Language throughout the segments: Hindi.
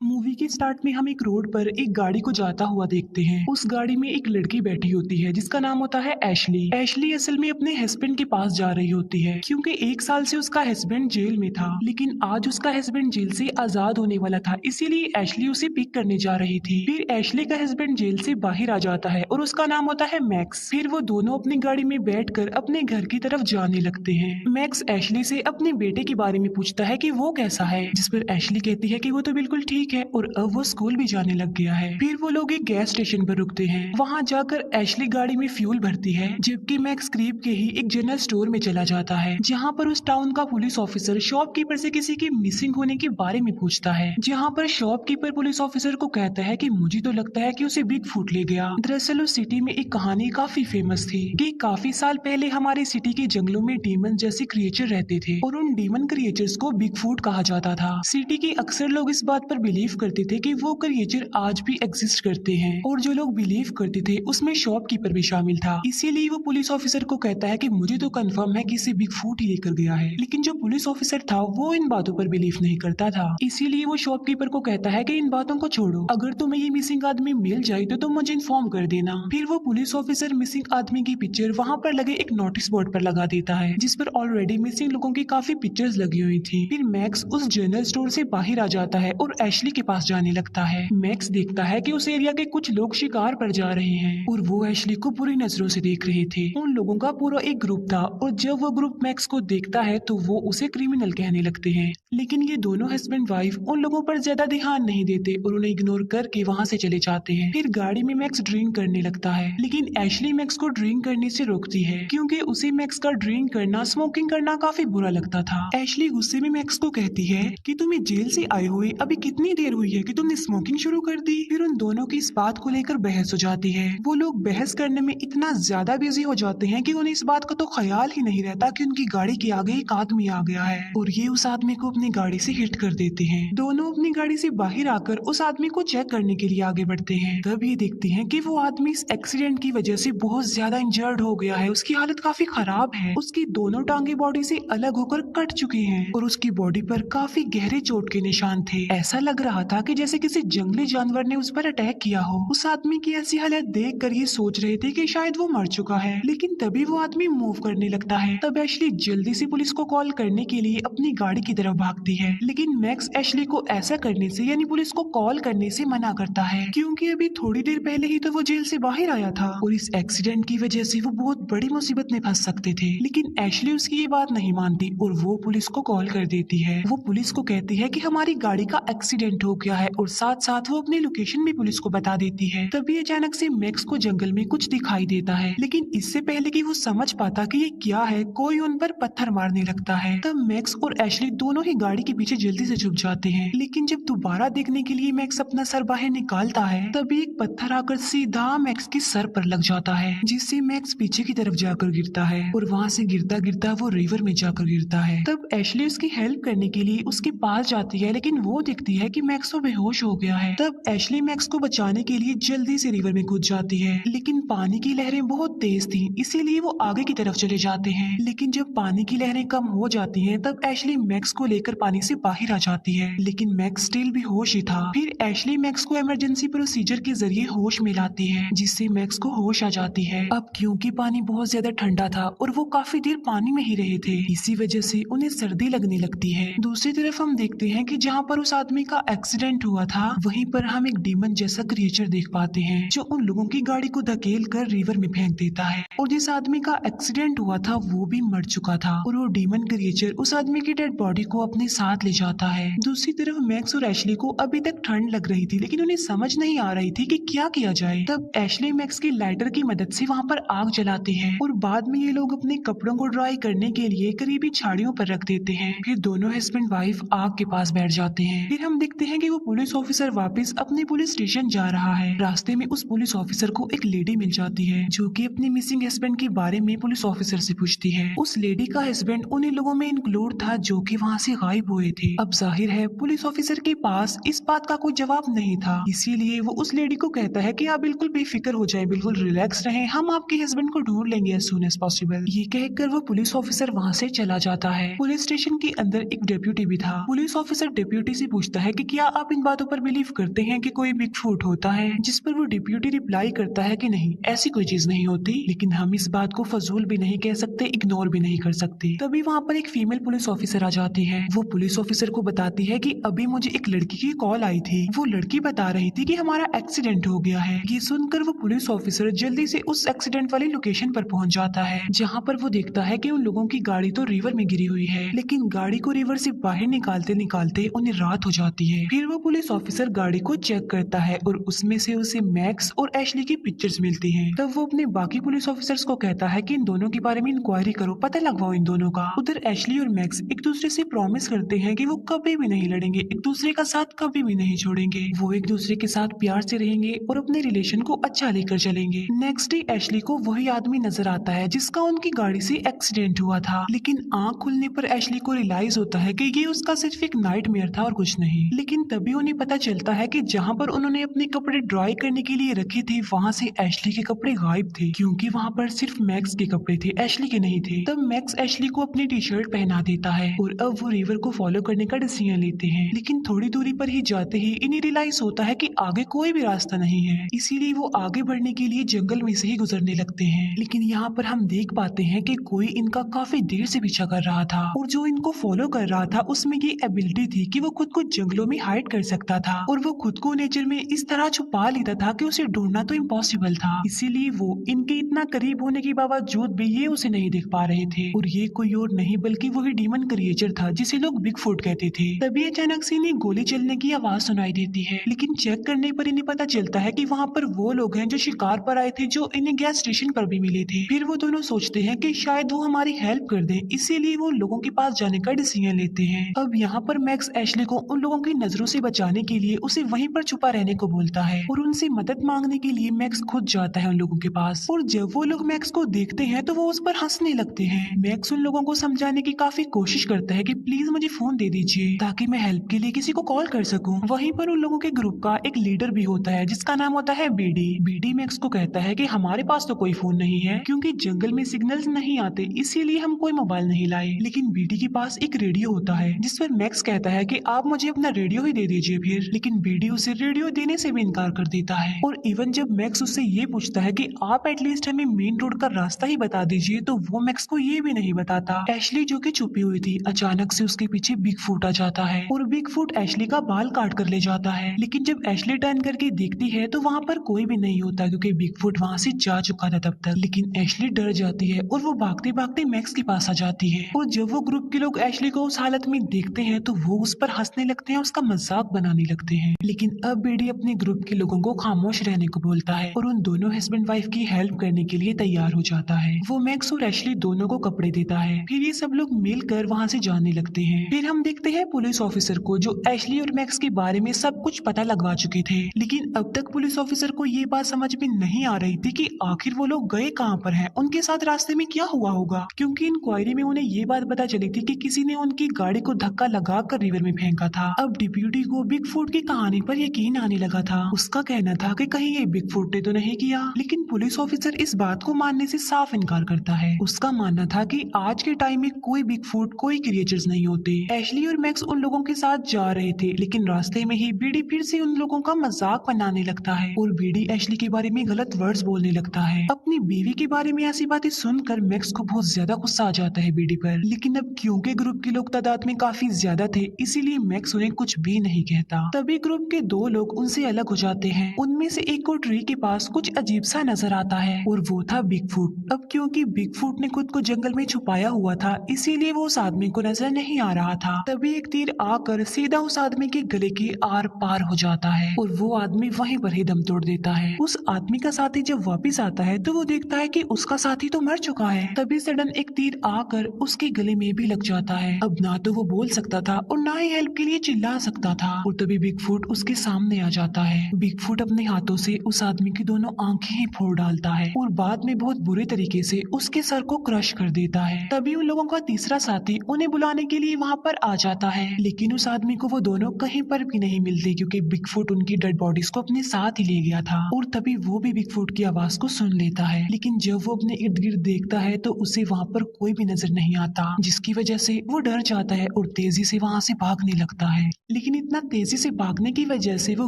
मूवी के स्टार्ट में हम एक रोड पर एक गाड़ी को जाता हुआ देखते हैं। उस गाड़ी में एक लड़की बैठी होती है जिसका नाम होता है एशली। एशली असल में अपने हस्बैंड के पास जा रही होती है क्योंकि 1 साल से उसका हस्बैंड जेल में था, लेकिन आज उसका हस्बैंड जेल से आजाद होने वाला था, इसीलिए एशली उसे पिक करने जा रही थी। फिर एशली का हस्बैंड जेल से बाहर आ जाता है और उसका नाम होता है मैक्स। फिर वो दोनों अपनी गाड़ी में बैठकर अपने घर की तरफ जाने लगते हैं। मैक्स एशली से अपने बेटे के बारे में पूछता है कि वो कैसा है, जिस पर एशली कहती है कि वो तो बिल्कुल ठीक है और अब वो स्कूल भी जाने लग गया है। फिर वो लोग एक गैस स्टेशन पर रुकते हैं। वहाँ जाकर एशली गाड़ी में फ्यूल भरती है, जबकि मैक्स करीब के ही एक जनरल स्टोर में चला जाता है, जहाँ पर उस टाउन का पुलिस ऑफिसर शॉपकीपर से किसी के मिसिंग होने के बारे में पूछता है। जहाँ पर शॉपकीपर पुलिस ऑफिसर को कहता है कि मुझे तो लगता है कि उसे बिग फूट ले गया। दरअसल उस सिटी में एक कहानी काफी फेमस थी कि काफी साल पहले हमारे सिटी के जंगलों में डीमन जैसे क्रिएचर रहते थे और उन डीमन क्रिएचर्स को बिग फूट कहा जाता था। सिटी के अक्सर लोग इस बात पर बिलीव करते थे कि वो क्रिएचर आज भी एग्जिस्ट करते हैं, और जो लोग बिलीव करते थे उसमें शॉपकीपर भी शामिल था। इसीलिए वो पुलिस ऑफिसर को कहता है कि मुझे तो कंफर्म है कि इसे बिग फूट ही लेकर गया है, लेकिन जो पुलिस ऑफिसर था वो इन बातों पर बिलीव नहीं करता था। इसीलिए वो शॉपकीपर को कहता है कि इन बातों को छोड़ो, अगर तुम्हें ये मिसिंग आदमी मिल जाए तो तुम मुझे इन्फॉर्म कर देना। फिर वो पुलिस ऑफिसर मिसिंग आदमी की पिक्चर वहाँ पर लगे एक नोटिस बोर्ड पर लगा देता है, जिस पर ऑलरेडी मिसिंग लोगों की काफी पिक्चर्स लगी हुई थी। फिर मैक्स उस जनरल स्टोर से बाहर आ जाता है और एशली के पास जाने लगता है। मैक्स देखता है कि उस एरिया के कुछ लोग शिकार पर जा रहे हैं और वो एशली को बुरी नजरों से देख रहे थे। उन लोगों का पूरा एक ग्रुप था और जब वो ग्रुप मैक्स को देखता है तो वो उसे क्रिमिनल कहने लगते हैं, लेकिन ये दोनों हस्बैंड वाइफ उन लोगों पर ज्यादा ध्यान नहीं देते और उन्हें इग्नोर करके वहाँ से चले जाते हैं। फिर गाड़ी में मैक्स ड्रिंक करने लगता है, लेकिन एशली मैक्स को ड्रिंक करने से रोकती है क्योंकि उसे मैक्स का ड्रिंक करना, स्मोकिंग करना काफी बुरा लगता था। एशली गुस्से में मैक्स को कहती है कि तुम्हें जेल से आए हुए अभी कितनी देर हुई है कि तुमने स्मोकिंग शुरू कर दी। फिर उन दोनों की इस बात को लेकर बहस हो जाती है। वो लोग बहस करने में इतना ज्यादा बिजी हो जाते हैं कि उन्हें इस बात का तो ख्याल ही नहीं रहता कि उनकी गाड़ी के आगे एक आदमी आ गया है और ये उस आदमी को अपनी गाड़ी से हिट कर देते हैं। दोनों अपनी गाड़ी से बाहर आकर उस आदमी को चेक करने के लिए आगे बढ़ते हैं। तब ये देखते हैं कि वो आदमी इस एक्सीडेंट की वजह से बहुत ज्यादा इंजर्ड हो गया है, उसकी हालत काफी खराब है, उसकी दोनों टांगे बॉडी से अलग होकर कट चुकी हैं और उसकी बॉडी पर काफी गहरे चोट के निशान थे। ऐसा लग रहा था कि जैसे किसी जंगली जानवर ने उस पर अटैक किया हो। उस आदमी की ऐसी हालत देख कर ये सोच रहे थे कि शायद वो मर चुका है, लेकिन तभी वो आदमी मूव करने लगता है। तब एशली जल्दी से पुलिस को कॉल करने के लिए अपनी गाड़ी की तरफ भागती है, लेकिन मैक्स एशली को ऐसा करने से यानी पुलिस को कॉल करने से मना करता है क्योंकि अभी थोड़ी देर पहले ही तो वो जेल से बाहर आया था और इस एक्सीडेंट की वजह से वो बहुत बड़ी मुसीबत में फंस सकते थे। लेकिन एशली उसकी ये बात नहीं मानती और वो पुलिस को कॉल कर देती है। वो पुलिस को कहती है कि हमारी गाड़ी का एक्सीडेंट हो गया है और साथ साथ वो अपनी लोकेशन भी पुलिस को बता देती है। तभी अचानक से मैक्स को जंगल में कुछ दिखाई देता है, लेकिन इससे पहले कि वो समझ पाता कि ये क्या है, कोई उन पर पत्थर मारने लगता है। तब मैक्स और एशली दोनों ही गाड़ी के पीछे जल्दी से छुप जाते हैं, लेकिन जब दोबारा देखने के लिए मैक्स अपना सर बाहर निकालता है तभी एक पत्थर आकर सीधा मैक्स के सर पर लग जाता है, जिससे मैक्स पीछे की तरफ जाकर गिरता है और वहाँ से गिरता गिरता वो रिवर में जाकर गिरता है। तब एशली उसकी हेल्प करने के लिए उसके पास जाती है, लेकिन वो देखती है कि मैक्स तो बेहोश हो गया है। तब एशली मैक्स को बचाने के लिए जल्दी से रिवर में कूद जाती है, लेकिन पानी की लहरें बहुत तेज थी, इसीलिए वो आगे की तरफ चले जाते हैं। लेकिन जब पानी की लहरें कम हो जाती हैं तब एशली मैक्स को लेकर पानी से बाहर आ जाती है, लेकिन मैक्स स्टिल भी होश ही था। फिर एशली मैक्स को इमरजेंसी प्रोसीजर के जरिए होश में लाती है, जिससे मैक्स को होश आ जाती है। अब क्योंकि पानी बहुत ज्यादा ठंडा था और वो काफी देर पानी में ही रहे थे, इसी वजह से उन्हें सर्दी लगने लगती है। दूसरी तरफ हम देखते हैं कि जहाँ पर उस आदमी का एक्सीडेंट हुआ था वहीं पर हम एक डीमन जैसा क्रिएचर देख पाते हैं, जो उन लोगों की गाड़ी को धकेल कर रिवर में फेंक देता है और जिस आदमी का एक्सीडेंट हुआ था वो भी मर चुका था और वो डीमन क्रिएचर उस आदमी की डेड बॉडी को अपने साथ ले जाता है। दूसरी तरफ मैक्स और एशली को अभी तक ठंड लग रही थी, लेकिन उन्हें समझ नहीं आ रही थी कि क्या किया जाए। तब एशली मैक्स की लाइटर की मदद से वहाँ पर आग जलाते हैं और बाद में ये लोग अपने कपड़ों को ड्राई करने के लिए करीबी झाड़ियों पर रख देते हैं। फिर दोनों हस्बैंड वाइफ आग के पास बैठ जाते हैं। फिर हम देखते हैं कि वो पुलिस ऑफिसर वापस अपने पुलिस स्टेशन जा रहा है। रास्ते में उस पुलिस ऑफिसर को एक लेडी मिल जाती है जो कि अपने मिसिंग हस्बैंड के बारे में पुलिस ऑफिसर से पूछती है। उस लेडी का हस्बैंड उन्हीं लोगों में इंक्लूड था जो कि वहाँ से गायब हुए थे। अब जाहिर है पुलिस ऑफिसर के पास इस बात का कोई जवाब नहीं था, इसीलिए वो उस लेडी को कहता है कि आप बिल्कुल बेफिक्र हो जाए, बिल्कुल रिलैक्स रहें, हम आपके हस्बैंड को ढूंढ लेंगे एज सून एज पॉसिबल। ये कहकर वो पुलिस ऑफिसर वहाँ से चला जाता है। पुलिस स्टेशन के अंदर एक डेप्यूटी भी था। पुलिस ऑफिसर डेप्यूटी से पूछता है कि क्या आप इन बातों पर बिलीव करते हैं कि कोई बिगफूट होता है? जिस पर वो डिप्यूटी रिप्लाई करता है कि नहीं, ऐसी कोई चीज नहीं होती। लेकिन हम इस बात को फजूल भी नहीं कह सकते, इग्नोर भी नहीं कर सकते। तभी वहाँ पर एक फीमेल पुलिस ऑफिसर आ जाती है। वो पुलिस ऑफिसर को बताती है कि अभी मुझे एक लड़की की कॉल आई थी। वो लड़की बता रही थी कि हमारा एक्सीडेंट हो गया है। ये सुनकर वो पुलिस ऑफिसर जल्दी से उस एक्सीडेंट वाली लोकेशन पर पहुंच जाता है, जहाँ पर वो देखता है कि उन लोगों की गाड़ी तो रिवर में गिरी हुई है, लेकिन गाड़ी को रिवर से बाहर निकालते निकालते उन्हें रात हो जाती है। फिर वो पुलिस ऑफिसर गाड़ी को चेक करता है और उसमें से उसे मैक्स और एशली की पिक्चर्स मिलती हैं। तब वो अपने बाकी पुलिस ऑफिसर्स को कहता है कि इन दोनों के बारे में इंक्वायरी करो, पता लगवाओ इन दोनों का। उधर एशली और मैक्स एक दूसरे से प्रॉमिस करते हैं कि वो कभी भी नहीं लड़ेंगे, एक दूसरे का साथ कभी भी नहीं छोड़ेंगे। वो एक दूसरे के साथ प्यार से रहेंगे और अपने रिलेशन को अच्छा लेकर चलेंगे। नेक्स्ट डे एशली को वही आदमी नजर आता है जिसका उनकी गाड़ी से एक्सीडेंट हुआ था, लेकिन आंख खुलने पर एशली को रियलाइज होता है कि ये उसका सिर्फ एक नाइटमेयर था और कुछ नहीं। लेकिन तभी उन्हें पता चलता है कि जहाँ पर उन्होंने अपने कपड़े ड्राई करने के लिए रखे थे, वहाँ से एशली के कपड़े गायब थे, क्योंकि वहाँ पर सिर्फ मैक्स के कपड़े थे, एशली के नहीं थे। तब मैक्स एशली को अपनी टी शर्ट पहना देता है और अब वो रिवर को फॉलो करने का डिसीजन लेते हैं। लेकिन थोड़ी दूरी पर ही जाते ही इन्हें रियलाइज होता है कि आगे कोई भी रास्ता नहीं है, इसीलिए वो आगे बढ़ने के लिए जंगल में से ही गुजरने लगते हैं। लेकिन यहाँ पर हम देख पाते हैं कि कोई इनका काफी देर से पीछा कर रहा था और जो इनको फॉलो कर रहा था उसमें ये एबिलिटी थी कि वो खुद को जंगलों में हाइड कर सकता था और वो खुद को नेचर में इस तरह छुपा लेता था कि उसे ढूंढना तो इम्पॉसिबल था। इसीलिए वो इनके इतना करीब होने के बावजूद भी ये उसे नहीं देख पा रहे थे और ये कोई और नहीं बल्कि वही डीमन क्रिएचर था जिसे लोग बिगफुट कहते थे। तभी अचानक से इन्हें गोली चलने की आवाज सुनाई देती है, लेकिन चेक करने पर इन्हें पता चलता है कि वहाँ पर वो लोग हैं जो शिकार पर आए थे, जो इन्हें गैस स्टेशन पर भी मिले थे। फिर वो दोनों सोचते हैं कि शायद वो हमारी हेल्प कर दें, इसीलिए वो लोगों के पास जाने का डिसीजन लेते हैं। अब यहाँ पर मैक्स एशली को उन लोगों की नजरों से बचाने के लिए उसे वहीं पर छुपा रहने को बोलता है और उनसे मदद मांगने के लिए मैक्स खुद जाता है उन लोगों के पास। और जब वो लोग मैक्स को देखते हैं तो वो उस पर हंसने लगते हैं। मैक्स उन लोगों को समझाने की काफी कोशिश करता है कि प्लीज मुझे फोन दे दीजिए ताकि मैं हेल्प के लिए किसी को कॉल कर सकूं। वहीं पर उन लोगों के ग्रुप का एक लीडर भी होता है जिसका नाम होता है बीडी। बीडी मैक्स को कहता है कि हमारे पास तो कोई फोन नहीं है क्योंकि जंगल में सिग्नल्स नहीं आते, इसीलिए हम कोई मोबाइल नहीं लाए। लेकिन बीडी के पास एक रेडियो होता है जिस पर मैक्स कहता है कि आप मुझे अपना रेडियो ही दे दीजिए फिर। लेकिन बीडी उसे रेडियो देने से भी इनकार कर देता है और इवन जब मैक्स उससे ये पूछता है कि आप एटलीस्ट हमें मेन रोड का रास्ता ही बता दीजिए, तो वो मैक्स को ये भी नहीं बताता। एशली जो कि छुपी हुई थी, अचानक से उसके पीछे बिगफुट आ जाता है और बिगफुट एशली का बाल काट कर ले जाता है। लेकिन जब एशली टर्न करके देखती है तो वहाँ पर कोई भी नहीं होता क्योंकि बिगफुट वहाँ से जा चुका था तब तक। लेकिन एशली डर जाती है और वो भागते भागते मैक्स के पास आ जाती है और जब वो ग्रुप के लोग एशली को उस हालत में देखते हैं तो वो उस पर हंसने लगते हैं, उसका मजाक बनाने लगते हैं। लेकिन अब बेडी अपने ग्रुप के लोगों को खामोश रहने को बोलता है और उन दोनों हस्बैंड वाइफ की हेल्प करने के लिए तैयार हो जाता है। वो मैक्स और एशली दोनों को कपड़े देता है, फिर ये सब लोग मिलकर वहाँ से जाने लगते हैं। फिर हम देखते हैं पुलिस ऑफिसर को जो एशली और मैक्स के बारे में सब कुछ पता लगवा चुके थे। लेकिन अब तक पुलिस ऑफिसर को ये बात समझ में नहीं आ रही थी कि आखिर वो लोग गए कहाँ पर हैं, उनके साथ रास्ते में क्या हुआ होगा, क्योंकि इंक्वायरी में उन्हें ये बात पता चली थी कि किसी ने उनकी गाड़ी को धक्का लगाकर रिवर में फेंका था। अब डिप्यूटी को बिगफुट की कहानी पर यकीन आने लगा था। उसका कहना था कि कहीं ये बिगफुट ने तो नहीं किया, लेकिन पुलिस ऑफिसर इस बात को मानने से साफ इनकार करता है। उसका मानना था कि आज के टाइम में कोई बिगफुट, कोई क्रिएचर्स नहीं होते। एशली और मैक्स उन लोगों के साथ जा रहे थे, लेकिन रास्ते में ही बीडी फिर से उन लोगों का मजाक बनाने लगता है और बीडी एशली के बारे में गलत वर्ड्स बोलने लगता है। अपनी बीवी के बारे में ऐसी बातें सुनकर मैक्स को बहुत ज्यादा गुस्सा आ जाता है बीडी पर। लेकिन अब क्योंकि ग्रुप के लोग तादाद में काफी ज्यादा थे, इसीलिए मैक्स उन्हें कुछ भी नहीं कहता। तभी ग्रुप के दो लोग उनसे अलग हो जाते हैं। उनमें से एक को ट्री के पास कुछ अजीब सा नजर आता है और वो था बिगफुट। अब क्योंकि बिगफुट ने खुद को जंगल में छुपाया हुआ था, इसीलिए वो उस आदमी को नजर नहीं आ रहा था। तभी एक तीर आकर सीधा उस आदमी के गले के आर पार हो जाता है और वो आदमी वहीं पर ही दम तोड़ देता है। उस आदमी का साथी जब वापिस आता है तो वो देखता है कि उसका साथी तो मर चुका है। तभी सडन एक तीर आकर उसके गले में भी लग जाता है। अब ना तो वो बोल सकता था और ना ही हेल्प के लिए चिल्ला सकता था और तभी बिगफुट उसके सामने आ जाता है। बिगफुट अपने हाथों से उस आदमी की दोनों आंखें ही फोड़ डालता है और बाद में बहुत बुरे तरीके से उसके सर को क्रश कर देता है। तभी उन लोगों का तीसरा साथी उन्हें बुलाने के लिए वहाँ पर आ जाता है, लेकिन उस आदमी को वो दोनों कहीं पर भी नहीं मिलते क्योंकि बिगफुट उनकी डेड बॉडीज को अपने साथ ही ले गया था। और तभी वो भी बिगफुट की आवाज को सुन लेता है, लेकिन जब वो अपने इर्द गिर्द देखता है तो उसे वहाँ पर कोई भी नजर नहीं आता, जिसकी वजह से वो डर जाता है और तेजी से वहाँ से भागने लगता है। लेकिन लेकिन इतना तेजी से भागने की वजह से वो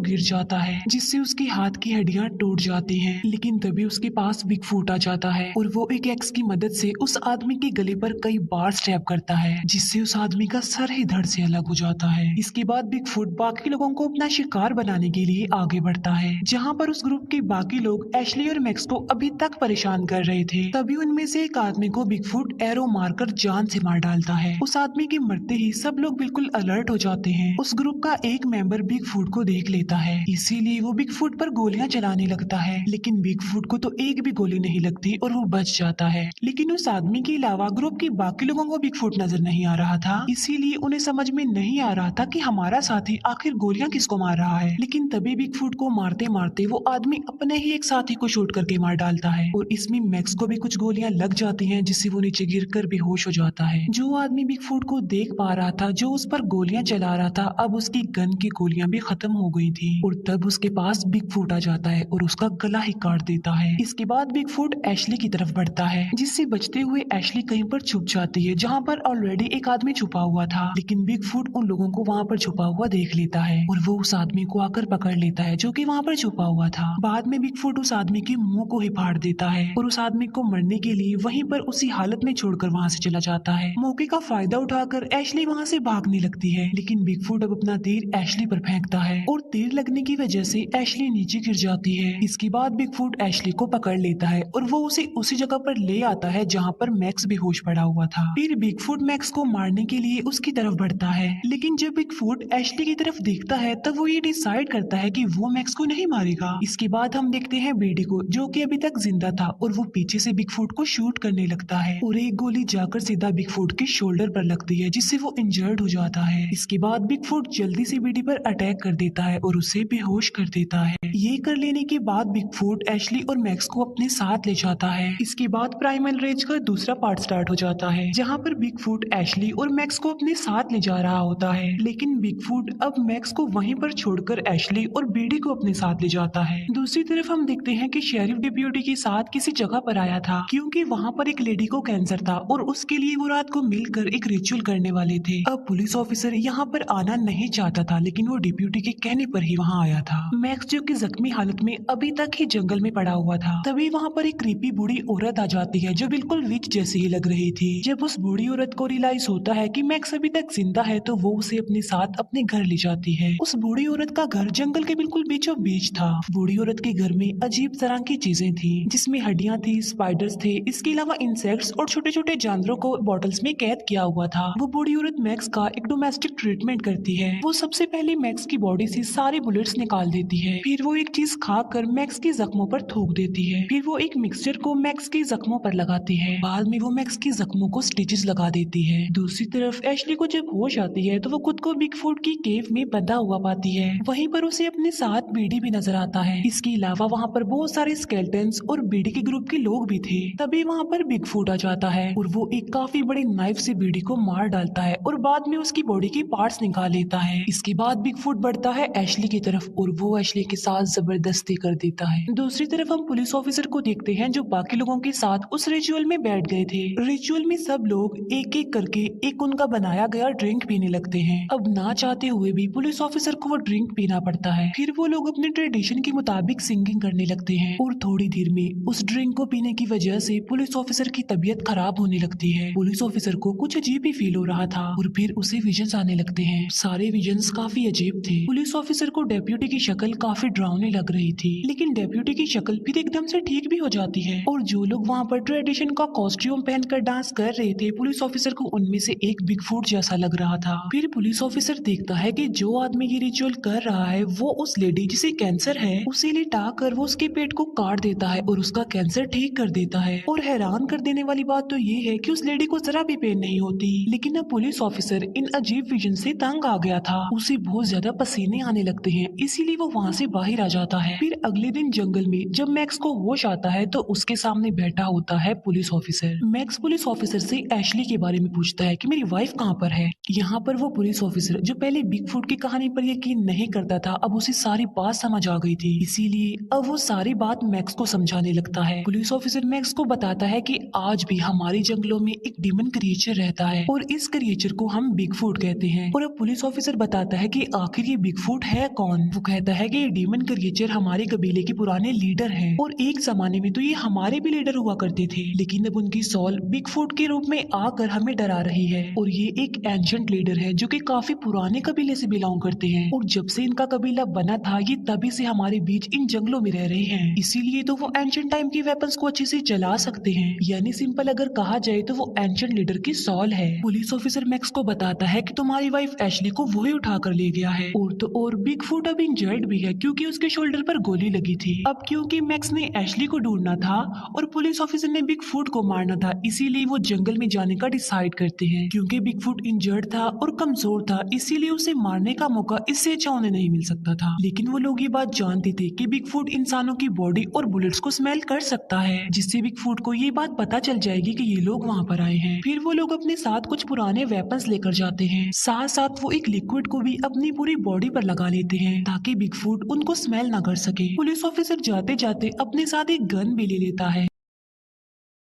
गिर जाता है, जिससे उसके हाथ की हड्डियां टूट जाती हैं। लेकिन तभी उसके पास बिग फूट आ जाता है और वो एक एक्स की मदद से उस आदमी के गले पर कई बार स्टैब करता है, जिससे उस आदमी का सर ही धड़ से अलग हो जाता है। इसके बाद बिग फूट बाकी लोगों को अपना शिकार बनाने के लिए आगे बढ़ता है, जहाँ पर उस ग्रुप के बाकी लोग एशली और मैक्स को अभी तक परेशान कर रहे थे। तभी उनमें से एक आदमी को बिग फूट एरो मारकर जान से मार डालता है। उस आदमी के मरते ही सब लोग बिल्कुल अलर्ट हो जाते हैं। उस ग्रुप का एक मेंबर बिग फूट को देख लेता है, इसीलिए वो बिग फूट पर गोलियां चलाने लगता है, लेकिन बिग फूट को तो एक भी गोली नहीं लगती और वो बच जाता है। लेकिन उस आदमी के अलावा ग्रुप के बाकी लोगों को बिग फूट नजर नहीं आ रहा था, इसीलिए उन्हें समझ में नहीं आ रहा था कि हमारा साथी आखिर गोलियां किसको मार रहा है। लेकिन तभी बिग फूट को मारते मारते वो आदमी अपने ही एक साथी को शूट करके मार डालता है और इसमें मैक्स को भी कुछ गोलियां लग जाती हैं, जिससे वो नीचे गिरकर बेहोश हो जाता है। जो आदमी बिग फूट को देख पा रहा था, जो उस पर गोलियां चला रहा था, अब उसकी गन की गोलियां भी खत्म हो गई थी और तब उसके पास बिग फूट आ जाता है और उसका गला ही काट देता है। इसके बाद बिग फूट एशली की तरफ बढ़ता है, जिससे बचते हुए एशली कहीं पर छुप जाती है, जहाँ पर ऑलरेडी एक आदमी छुपा हुआ था। लेकिन बिग फूट उन लोगों को वहाँ पर छुपा हुआ देख लेता है और वो उस आदमी को आकर पकड़ लेता है, जो कि वहाँ पर छुपा हुआ था। बाद में बिग फूट उस आदमी के मुंह को ही फाड़ देता है और उस आदमी को मरने के लिए वहीं पर उसी हालत में छोड़कर वहाँ से चला जाता है। मौके का फायदा उठाकर एशली वहाँ से भागने लगती है, लेकिन बिग फूट अब अपना तीर एशली पर फेंकता है और तीर लगने की वजह से एशली नीचे गिर जाती है। इसके बाद बिग फूट एशली को पकड़ लेता है और वो उसे उसी जगह पर ले आता है जहाँ पर मैक्स बेहोश पड़ा हुआ था। फिर बिग फूट मैक्स को मारने के लिए उसकी तरफ बढ़ता है, लेकिन जब बिग फूट एशली की तरफ देखता है तब वो ये डिसाइड करता है कि वो मैक्स को नहीं मारेगा। इसके बाद हम देखते हैं बेडी को, जो कि अभी तक जिंदा था और वो पीछे से बिग फूट को शूट करने लगता है और एक गोली जाकर सीधा बिग फूट के शोल्डर पर लगती है, जिससे वो इंजर्ड हो जाता है। इसके बाद बिग फूट जल्दी से बेडी पर अटैक कर देता है और उसे बेहोश कर देता है। ये कर लेने के बाद बिग फूट एशली और मैक्स को अपने साथ ले जाता है। इसके बाद प्राइमल रेज का दूसरा पार्ट स्टार्ट हो जाता है, जहाँ पर बिग फूट एशली और मैक्स को अपने साथ ले जा रहा होता है, लेकिन बिग फूट अब मैक्स को वहीं पर छोड़कर एशली और बेडी को अपने साथ ले जाता है। दूसरी तरफ हम देखते हैं कि शेरिफ डिप्यूटी के साथ किसी जगह पर आया था, क्योंकि वहाँ पर एक लेडी को कैंसर था और उसके लिए वो रात को मिलकर एक रिचुअल करने वाले थे। अब पुलिस ऑफिसर यहाँ पर आना नहीं चाहता था, लेकिन वो डिप्यूटी के कहने पर ही वहाँ आया था। मैक्स जो कि जख्मी हालत में अभी तक ही जंगल में पड़ा हुआ था, तभी वहाँ पर एक क्रीपी बूढ़ी औरत आ जाती है, जो बिल्कुल विच जैसी ही लग रही थी। जब उस बूढ़ी औरत को रियलाइज होता है कि मैक्स अभी तक जिंदा है, तो वो उसे अपने साथ अपने घर ले जाती है। उस बूढ़ी औरत का घर जंगल के बिल्कुल बीचों बीच था। बूढ़ी औरत के घर में अजीब तरह की चीजें थी, जिसमें हड्डियां थी, स्पाइडर्स थे, इसके अलावा इंसेक्ट्स और छोटे छोटे जानवरों को बॉटल्स में कैद किया हुआ था। वो बूढ़ी औरत मैक्स का एक डोमेस्टिक ट्रीटमेंट करती है। वो सबसे पहले मैक्स की बॉडी से सारे बुलेट्स निकाल देती है, फिर वो एक चीज खाकर मैक्स के जख्मों पर थूक देती है, फिर वो एक मिक्सचर को मैक्स के जख्मों पर लगाती है। बाद में वो मैक्स के जख्मों को स्टिचेस लगा देती है। दूसरी तरफ एशली को जब होश आती है, तो वो खुद को बिग फूट की केव में बंधा हुआ पाती है। वहीं पर उसे अपने साथ बेडी भी नजर आता है। इसके अलावा वहाँ पर बहुत सारे स्केलेटन्स और बेडी के ग्रुप के लोग भी थे। तभी वहाँ पर बिग फूट आ जाता है और वो एक काफी बड़ी नाइफ से बेडी को मार डालता है और बाद में उसकी बॉडी के पार्ट्स निकाल लेता है। इसके बाद बिग फूट बढ़ता है एशली की तरफ और वो एशली के साथ जबरदस्ती कर देता है। दूसरी तरफ हम पुलिस ऑफिसर को देखते हैं, जो बाकी लोगों के साथ उस रिचुअल में बैठ गए थे। रिचुअल में सब लोग एक एक करके एक उनका बनाया गया ड्रिंक पीने लगते हैं। अब ना चाहते हुए भी पुलिस ऑफिसर को वो ड्रिंक पीना पड़ता है। फिर वो लोग अपने ट्रेडिशन के मुताबिक सिंगिंग करने लगते हैं और थोड़ी देर में उस ड्रिंक को पीने की वजह से पुलिस ऑफिसर की तबीयत खराब होने लगती है। पुलिस ऑफिसर को कुछ अजीब ही फील हो रहा था और फिर उसे विजन्स आने लगते हैं। सारे विजन्स काफी अजीब थे। पुलिस ऑफिसर को डेप्यूटी की शक्ल काफी डरावनी लग रही थी, लेकिन डेप्यूटी की शक्ल फिर एकदम से ठीक भी हो जाती है और जो लोग वहाँ पर ट्रेडिशन का कॉस्ट्यूम पहनकर डांस कर रहे थे, पुलिस ऑफिसर को उनमें से एक बिग फूट जैसा लग रहा था। फिर पुलिस ऑफिसर देखता है कि जो आदमी ये रिचुअल कर रहा है वो उस लेडी जिसे कैंसर है उसे लिटा कर वो उसके पेट को काट देता है और उसका कैंसर ठीक कर देता है। और हैरान कर देने वाली बात तो ये है कि उस लेडी को जरा भी पेन नहीं होती। लेकिन अब पुलिस ऑफिसर इन अजीब विजन से तंग आ गया था, उसे बहुत ज्यादा पसीने आने लगते हैं, इसीलिए वो वहाँ से बाहर आ जाता है। फिर अगले दिन जंगल में जब मैक्स को होश आता है, तो उसके सामने बैठा होता है police officer. Max police officer से एशली के बारे में पूछता है कि मेरी वाइफ कहाँ पर है। यहाँ पर वो पुलिस ऑफिसर जो पहले बिग फूट की कहानी पर यकीन नहीं करता था, अब उसे सारी बात समझ आ गई थी, इसीलिए अब वो सारी बात मैक्स को समझाने लगता है। पुलिस ऑफिसर मैक्स को बताता है कि आज भी हमारे जंगलों में एक डीमन क्रिएचर रहता है और इस क्रिएचर को हम बिग फूट कहते हैं। और अब पुलिस ऑफिसर ऑफिसर बताता है कि आखिर ये बिगफूट है कौन। वो कहता है कि ये डीमन क्रिएचर हमारे कबीले के पुराने लीडर हैं और एक जमाने में तो ये हमारे भी लीडर हुआ करते थे, लेकिन अब उनकी सॉल बिगफूट के रूप में आकर हमें डरा रही है। और ये एक एंशिएंट लीडर है जो कि काफी पुराने कबीले से बिलोंग करते हैं और जब से इनका कबीला बना था ये तभी से हमारे बीच इन जंगलों में रह रहे हैं, इसीलिए तो वो एंशिएंट टाइम की वेपन्स को अच्छे से चला सकते हैं। यानी सिंपल अगर कहा जाए तो वो एंशिएंट लीडर की सॉल है। पुलिस ऑफिसर मैक्स को बताता है कि तुम्हारी वाइफ एशली को वही उठा कर ले गया है और तो और बिगफूट अब इंजर्ड भी है क्योंकि उसके शोल्डर पर गोली लगी थी। अब क्योंकि मैक्स ने एशली को ढूंढना था और पुलिस ऑफिसर ने बिगफूट को मारना था, इसीलिए वो जंगल में जाने का डिसाइड करते हैं। क्योंकि बिगफूट इंजर्ड था और कमजोर था, इसीलिए उसे मारने का मौका इससे अच्छा उन्हें नहीं मिल सकता था। लेकिन वो लोग ये बात जानते थे कि बिगफूट इंसानों की बॉडी और बुलेट्स को स्मेल कर सकता है, जिससे बिगफूट को ये बात पता चल जाएगी कि ये लोग वहाँ पर आए हैं। फिर वो लोग अपने साथ कुछ पुराने वेपन्स लेकर जाते हैं, साथ साथ वो एक लिक्विड को भी अपनी पूरी बॉडी पर लगा लेते हैं ताकि बिगफूट उनको स्मेल ना कर सके। पुलिस ऑफिसर जाते जाते अपने साथ एक गन भी ले लेता है।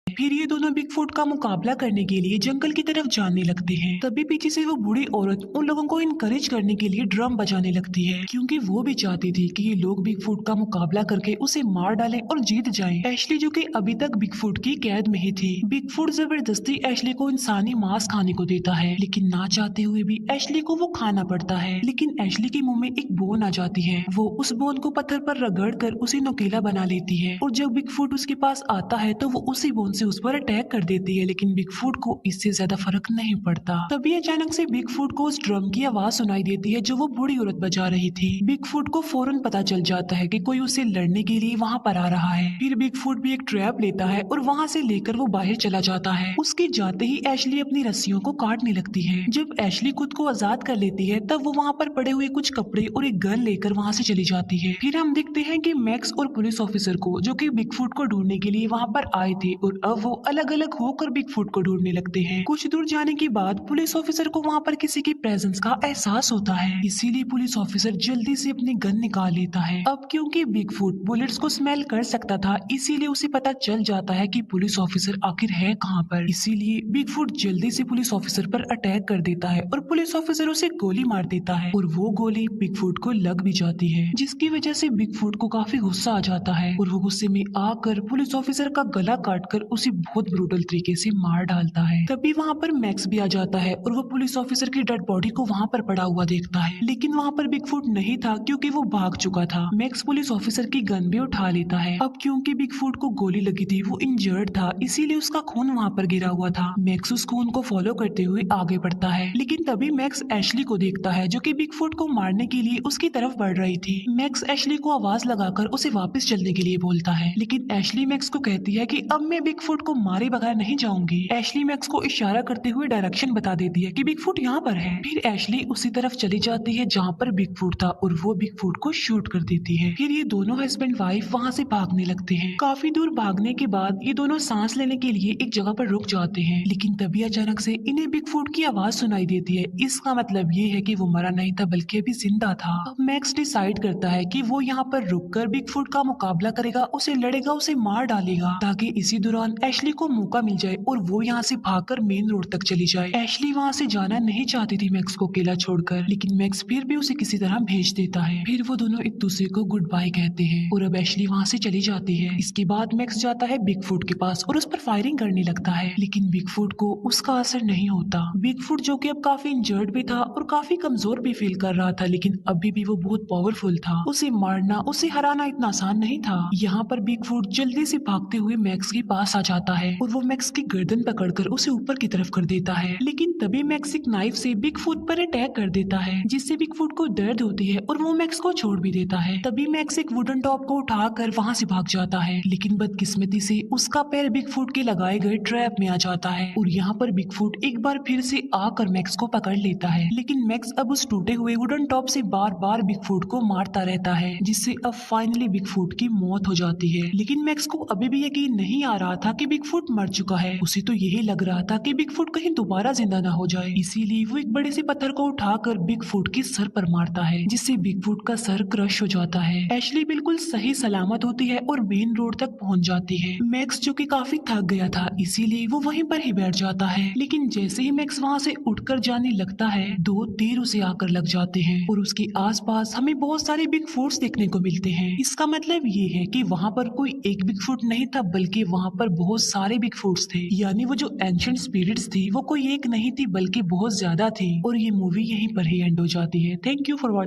फिर ये दोनों बिगफूट का मुकाबला करने के लिए जंगल की तरफ जाने लगते हैं। तभी पीछे से वो बूढ़ी औरत उन लोगों को इनकरेज करने के लिए ड्रम बजाने लगती है क्योंकि वो भी चाहती थी कि ये लोग बिगफूट का मुकाबला करके उसे मार डालें और जीत जाएं। एशली जो कि अभी तक बिगफूट की कैद में ही थी, बिगफूट जबरदस्ती एशली को इंसानी मांस खाने को देता है, लेकिन ना चाहते हुए भी एशली को वो खाना पड़ता है। लेकिन एशली के मुंह में एक बोन आ जाती है, वो उस बोन को पत्थर पर रगड़ कर उसे नुकीला बना लेती है और जब बिगफूट उसके पास आता है तो वो उसी बोन से उस पर अटैक कर देती है, लेकिन बिगफूट को इससे ज्यादा फर्क नहीं पड़ता। तभी अचानक से बिगफूट को उस ड्रम की आवाज सुनाई देती है जो वो बूढ़ी औरत बजा रही थी। बिगफूट को फौरन पता चल जाता है कि कोई उसे लड़ने के लिए वहाँ पर आ रहा है। फिर बिगफूट भी एक ट्रैप लेता है और वहाँ से लेकर वो बाहर चला जाता है। उसके जाते ही एशली अपनी रस्सियों को काटने लगती है। जब एशली खुद को आजाद कर लेती है तब वो वहाँ पर पड़े हुए कुछ कपड़े और एक गन लेकर वहाँ से चली जाती है। फिर हम देखते हैं कि मैक्स और पुलिस ऑफिसर को जो कि बिगफूट को ढूंढने के लिए वहाँ पर आए थे और अब वो अलग अलग होकर बिगफूट को ढूंढने लगते हैं। कुछ दूर जाने के बाद पुलिस ऑफिसर को वहाँ पर किसी की प्रेजेंस का एहसास होता है, इसीलिए पुलिस ऑफिसर जल्दी से अपनी गन निकाल लेता है। अब क्योंकि बिगफूट बुलेट्स को स्मेल कर सकता था, इसीलिए उसे पता चल जाता है कि पुलिस ऑफिसर आखिर है कहाँ पर, इसीलिए बिगफूट जल्दी से पुलिस ऑफिसर पर अटैक कर देता है और पुलिस ऑफिसर उसे गोली मार देता है और वो गोली बिगफूट को लग भी जाती है, जिसकी वजह से बिगफूट को काफी गुस्सा आ जाता है और वो गुस्से में आकर पुलिस ऑफिसर का गला काटकर उसे बहुत ब्रूटल तरीके से मार डालता है। तभी वहाँ पर मैक्स भी आ जाता है और वो पुलिस ऑफिसर की डेड बॉडी को वहाँ पर पड़ा हुआ देखता है, लेकिन वहाँ पर बिगफूट नहीं था क्योंकि वो भाग चुका था। मैक्स पुलिस ऑफिसर की गन भी उठा लेता है। अब क्योंकि बिगफूट को गोली लगी थी, वो इंजर्ड था, इसीलिए उसका खून वहाँ पर गिरा हुआ था। मैक्स उस खून को फॉलो करते हुए आगे बढ़ता है, लेकिन तभी मैक्स एशली को देखता है जो कि बिगफूट को मारने के लिए उसकी तरफ बढ़ रही थी। मैक्स एशली को आवाज लगाकर उसे वापस चलने के लिए बोलता है, लेकिन एशली मैक्स को कहती है कि अब मैं बिगफूट को मारे बगैर नहीं जाऊंगी। एशली मैक्स को इशारा करते हुए डायरेक्शन बता देती है कि बिगफूट यहाँ पर है। फिर एशली उसी तरफ चली जाती है जहाँ पर बिगफूट था और वो बिगफूट को शूट कर देती है। फिर ये दोनों हस्बैंड वाइफ वहाँ से भागने लगते हैं। काफी दूर भागने के बाद ये दोनों सांस लेने के लिए एक जगह पर रुक जाते हैं, लेकिन तभी अचानक से इन्हें बिगफूट की आवाज सुनाई देती है। इसका मतलब ये है कि वो मरा नहीं था बल्कि अभी जिंदा था। अब मैक्स डिसाइड करता है कि वो यहाँ पर रुककर बिगफूट का मुकाबला करेगा, उसे लड़ेगा, उसे मार डालेगा ताकि इसी दौरान एशली को मौका मिल जाए और वो यहाँ से भागकर मेन रोड तक चली जाए। एशली वहाँ से जाना नहीं चाहती थी मैक्स को अकेला छोड़कर, लेकिन मैक्स फिर भी उसे किसी तरह भेज देता है। फिर वो दोनों एक दूसरे को गुड बाय कहते हैं और अब एशली वहाँ से चली जाती है। इसके बाद मैक्स जाता है बिगफूट के पास और उस पर फायरिंग करने लगता है, लेकिन बिगफूट को उसका असर नहीं होता। बिगफूट जो कि अब काफी इंजर्ड भी था और काफी कमजोर भी फील कर रहा था, लेकिन अभी भी वो बहुत पावरफुल था। उसे मारना, उसे हराना इतना आसान नहीं था। यहाँ पर बिगफूट जल्दी से भागते हुए मैक्स के पास आ जाता है और वो मैक्स की गर्दन पकड़कर उसे ऊपर की तरफ कर देता है, लेकिन तभी मैक्स एक नाइफ से बिगफूट पर अटैक कर देता है, जिससे बिगफूट को दर्द होती है और वो मैक्स को छोड़ भी देता है। तभी मैक्स एक वुडन टॉप को उठाकर वहाँ से भाग जाता है, लेकिन बदकिस्मती से उसका पैर बिगफूट के लगाए गए ट्रैप में आ जाता है और यहाँ पर बिगफूट एक बार फिर से आकर मैक्स को पकड़ लेता है, लेकिन मैक्स अब उस टूटे हुए वुडन टॉप से बार बार बिगफूट को मारता रहता है, जिससे अब फाइनली बिगफूट की मौत हो जाती है। लेकिन मैक्स को अभी भी यकीन नहीं आ रहा था कि कि बिगफुट मर चुका है। उसे तो यही लग रहा था कि बिगफुट कहीं दोबारा जिंदा ना हो जाए, इसीलिए वो एक बड़े से पत्थर को उठाकर बिगफुट के सर पर मारता है, जिससे बिगफुट का सर क्रश हो जाता है। एशली बिल्कुल सही सलामत होती है और मेन रोड तक पहुंच जाती है। मैक्स जो कि काफी थक गया था, इसीलिए वो वहीं पर ही बैठ जाता है, लेकिन जैसे ही मैक्स वहाँ से उठकर जाने लगता है, दो तीर उसे आकर लग जाते हैं और उसके आसपास हमें बहुत सारे बिगफुट्स देखने को मिलते हैं। इसका मतलब ये है कि वहाँ पर कोई एक बिगफुट नहीं था, बल्कि वहाँ पर बहुत सारे बिगफुट्स थे। यानी वो जो एंशिएंट स्पिरिट्स थी वो कोई एक नहीं थी बल्कि बहुत ज्यादा थी। और ये मूवी यहीं पर ही एंड हो जाती है। Thank you for watching.